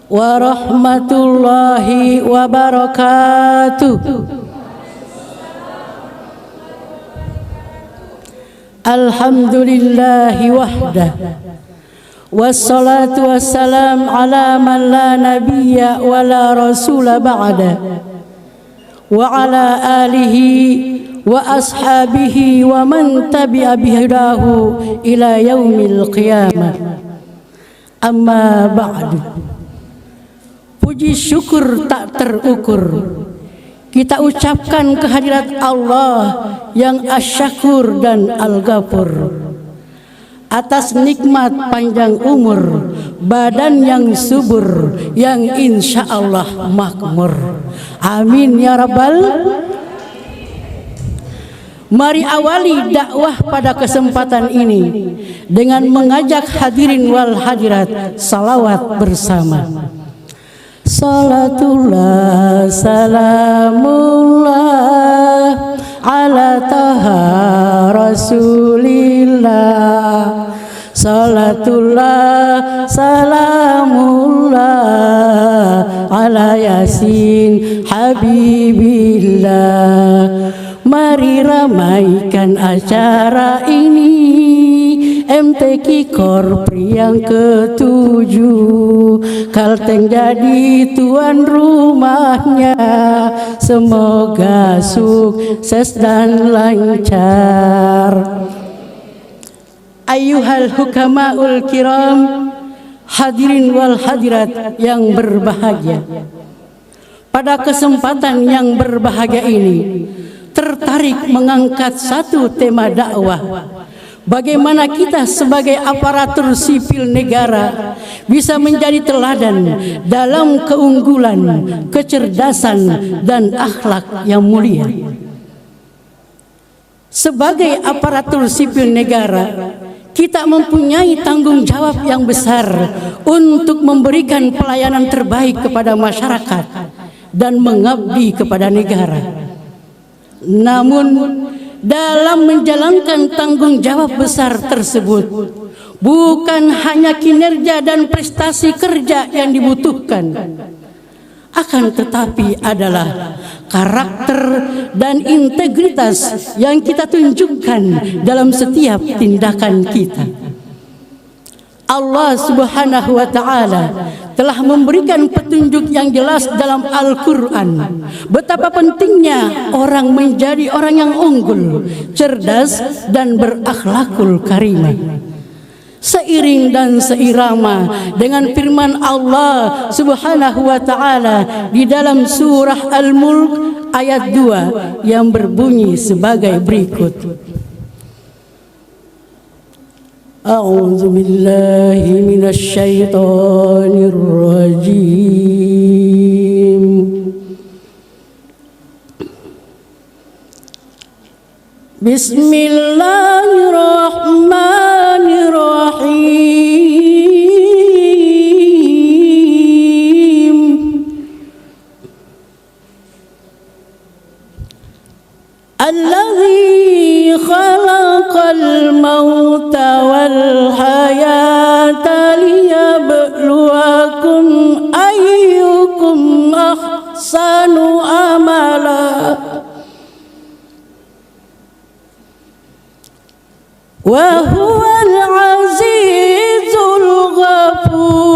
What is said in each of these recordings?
warahmatullahi wabarakatuh. Alhamdulillahi wahdah, wassalatu wassalam ala man la nabiyya wa la rasula ba'da, wa ala alihi wa ashabihi wa man tabi'a bihidahu ila yaumil qiyamah. Amma ba'du. Puji syukur tak terukur kita ucapkan kehadirat Allah yang asyakur dan al-ghafur atas nikmat panjang umur, badan yang subur, yang insya Allah makmur. Amin ya rabbal. Mari awali dakwah pada kesempatan ini dengan mengajak hadirin wal hadirat salawat bersama. Salatullah salamullah ala taha rasulillah. Salatullah salamullah ala yasin habibillah. Mari ramaikan acara ini, MTQ Korpri yang ke-7, Kalteng jadi tuan rumahnya. Semoga sukses dan lancar. Ayyuhal hukamaul kiram, hadirin wal hadirat yang berbahagia. Pada kesempatan yang berbahagia ini tertarik mengangkat satu tema dakwah. Bagaimana kita sebagai aparatur sipil negara bisa menjadi teladan dalam keunggulan, kecerdasan, dan akhlak yang mulia. Sebagai aparatur sipil negara, kita mempunyai tanggung jawab yang besar untuk memberikan pelayanan terbaik kepada masyarakat dan mengabdi kepada negara. Namun dalam menjalankan tanggung jawab besar tersebut, bukan hanya kinerja dan prestasi kerja yang dibutuhkan, akan tetapi adalah karakter dan integritas yang kita tunjukkan dalam setiap tindakan kita. Allah Subhanahu wa ta'ala telah memberikan petunjuk yang jelas dalam Al-Quran betapa pentingnya orang menjadi orang yang unggul, cerdas, dan berakhlakul karimah. Seiring dan seirama dengan firman Allah Subhanahu wa ta'ala di dalam surah Al-Mulk ayat 2 yang berbunyi sebagai berikut. A'udzu billahi minasy syaithanir rajim. Bismillahirrahmanirrahim. Allazi khalaqal mauta wal hayata liyabluwakum ayyukum ahsanu amala wa huwal azizul ghafur.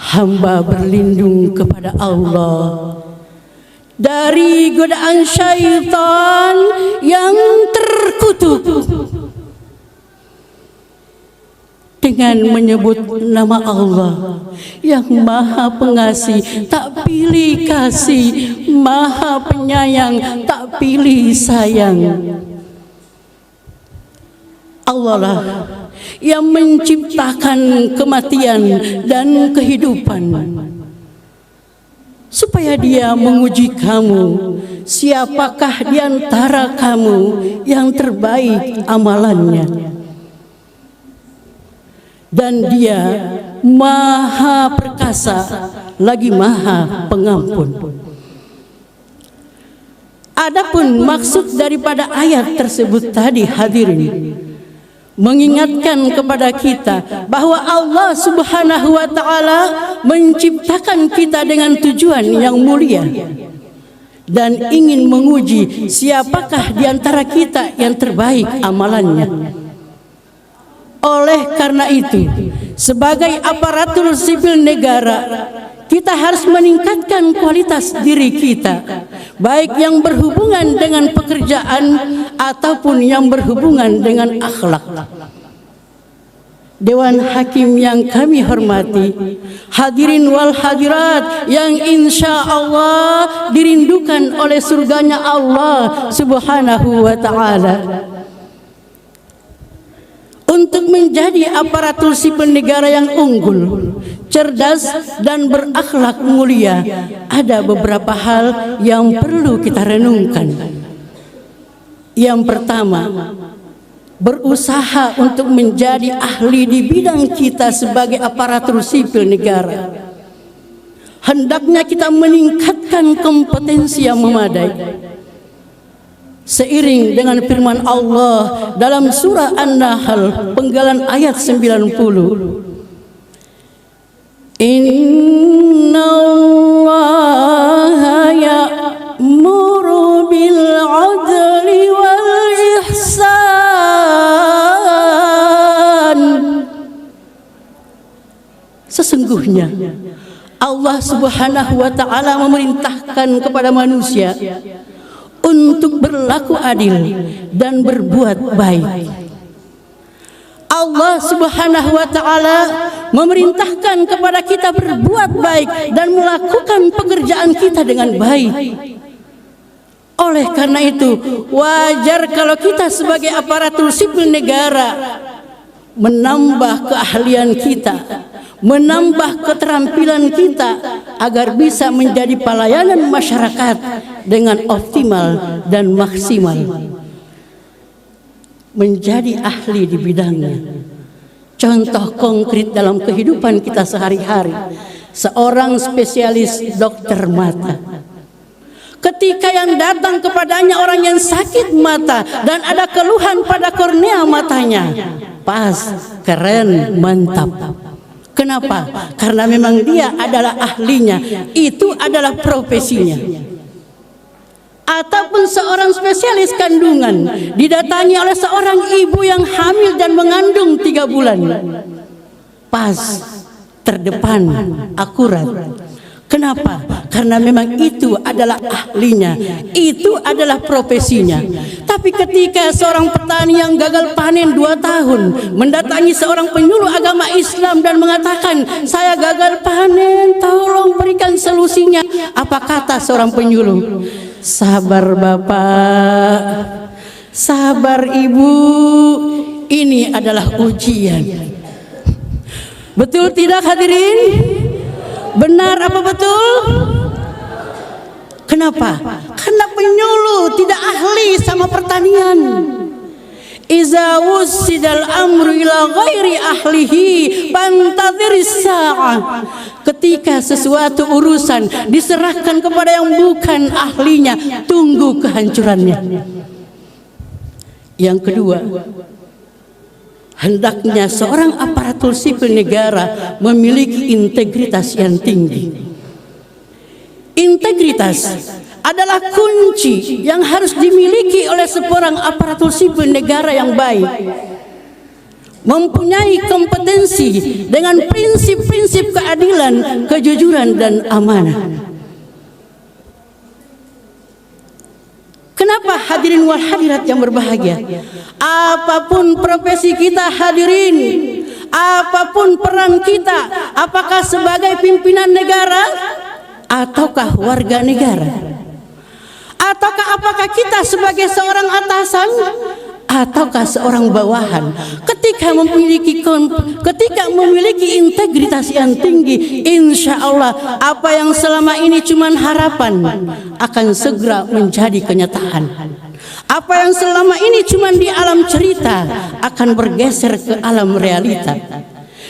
Hamba berlindung kepada Allah dari godaan syaitan yang terkutuk dengan menyebut nama Allah yang maha pengasih tak pilih kasih, maha penyayang tak pilih sayang. Allah lah yang menciptakan kematian dan kehidupan supaya Dia menguji kamu, siapakah di antara kamu yang terbaik amalannya. Dan Dia maha perkasa lagi maha pengampun. Adapun maksud daripada ayat tersebut tadi hadirin, mengingatkan kepada kita bahwa Allah Subhanahu wa taala menciptakan kita dengan tujuan yang mulia dan ingin menguji siapakah di antara kita yang terbaik amalannya. Oleh karena itu, sebagai aparatur sipil negara, kita harus meningkatkan kualitas diri kita, baik yang berhubungan dengan pekerjaan ataupun yang berhubungan dengan akhlak. Dewan Hakim yang kami hormati, hadirin wal hadirat yang insya Allah dirindukan oleh surganya Allah Subhanahu wa ta'ala. Untuk menjadi aparatur sipil negara yang unggul, cerdas dan berakhlak mulia, ada beberapa hal yang perlu kita renungkan. Yang pertama, berusaha untuk menjadi ahli di bidang kita sebagai aparatur sipil negara. Hendaknya kita meningkatkan kompetensi yang memadai. Seiring dengan firman Allah dalam surah An-Nahl penggalan ayat 90. Inna Allah ya'muru bil adli wal ihsan. Sesungguhnya Allah Subhanahu wa ta'ala memerintahkan kepada manusia untuk berlaku adil dan berbuat baik. Allah Subhanahu wa ta'ala memerintahkan kepada kita berbuat baik dan melakukan pekerjaan kita dengan baik. Oleh karena itu, wajar kalau kita sebagai aparatur sipil negara menambah keahlian kita, menambah keterampilan kita agar bisa menjadi pelayanan masyarakat dengan optimal dan maksimal. Menjadi ahli di bidangnya. Contoh konkret dalam kehidupan kita sehari-hari, seorang spesialis dokter mata. Ketika yang datang kepadanya orang yang sakit mata dan ada keluhan pada kornea matanya, pas, keren, mantap. Kenapa? Karena memang dia adalah ahlinya, itu adalah profesinya. Ataupun seorang spesialis kandungan didatangi oleh seorang ibu yang hamil dan mengandung 3 bulan. Pas, terdepan, akurat. Kenapa? Karena memang itu adalah ahlinya, itu adalah profesinya. Tapi ketika seorang petani yang gagal panen 2 tahun mendatangi seorang penyuluh agama Islam dan mengatakan, saya gagal panen, tolong berikan solusinya. Apa kata seorang penyuluh? Sabar Bapak, sabar Ibu, ini adalah ujian. Betul tidak hadirin? Benar apa betul? Kenapa? Karena penyuluh tidak ahli sama pertanian. Iza wussidal amru ila ghairi ahlihi fantadhiris sa'ah. Ketika sesuatu urusan diserahkan kepada yang bukan ahlinya, tunggu kehancurannya. Yang kedua, hendaknya seorang aparatur sipil negara memiliki integritas yang tinggi. Integritas adalah kunci yang harus dimiliki oleh seorang aparatur sipil negara yang baik. Mempunyai kompetensi dengan prinsip-prinsip keadilan, kejujuran dan amanah. Kenapa hadirin wal hadirat yang berbahagia? Apapun profesi kita hadirin, apapun peran kita, apakah sebagai pimpinan negara ataukah warga negara, ataukah apakah kita sebagai seorang atasan ataukah seorang bawahan, ketika memiliki integritas yang tinggi, insya Allah apa yang selama ini cuma harapan akan segera menjadi kenyataan. Apa yang selama ini cuma di alam cerita akan bergeser ke alam realita.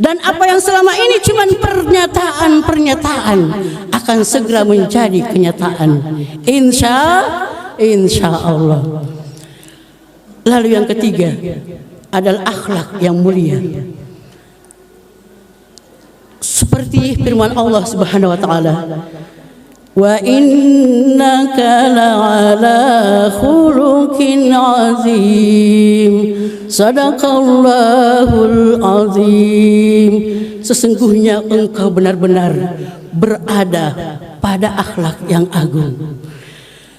Dan apa yang selama ini cuma pernyataan akan segera menjadi kenyataan. Insya Allah. Lalu yang ketiga, adalah akhlak yang mulia. Seperti firman Allah Subhanahu wa taala, wa innaka la'ala khuluqin azim. Sadaqallahul azim. Sesungguhnya engkau benar-benar berada pada akhlak yang agung.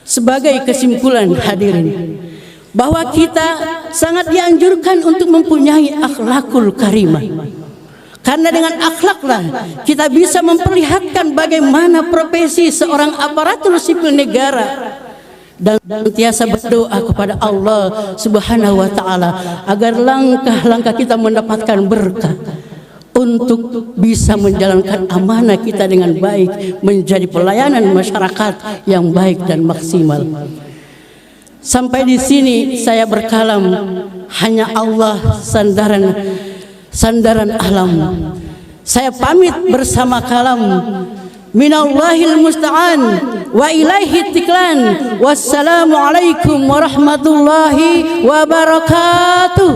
Sebagai kesimpulan hadirin, bahwa kita sangat dianjurkan untuk mempunyai akhlakul karimah. Karena dengan akhlaklah kita bisa memperlihatkan bagaimana profesi seorang aparatur sipil negara, dan senantiasa berdoa kepada Allah Subhanahu wa taala agar langkah-langkah kita mendapatkan berkah untuk bisa menjalankan amanah kita dengan baik, menjadi pelayanan masyarakat yang baik dan maksimal. Sampai di sini saya berkalam, hanya Allah sandaran alam. Saya pamit bersama kalam. Minallahil musta'an wa ilaihi tiklan. Wassalamualaikum warahmatullahi wabarakatuh.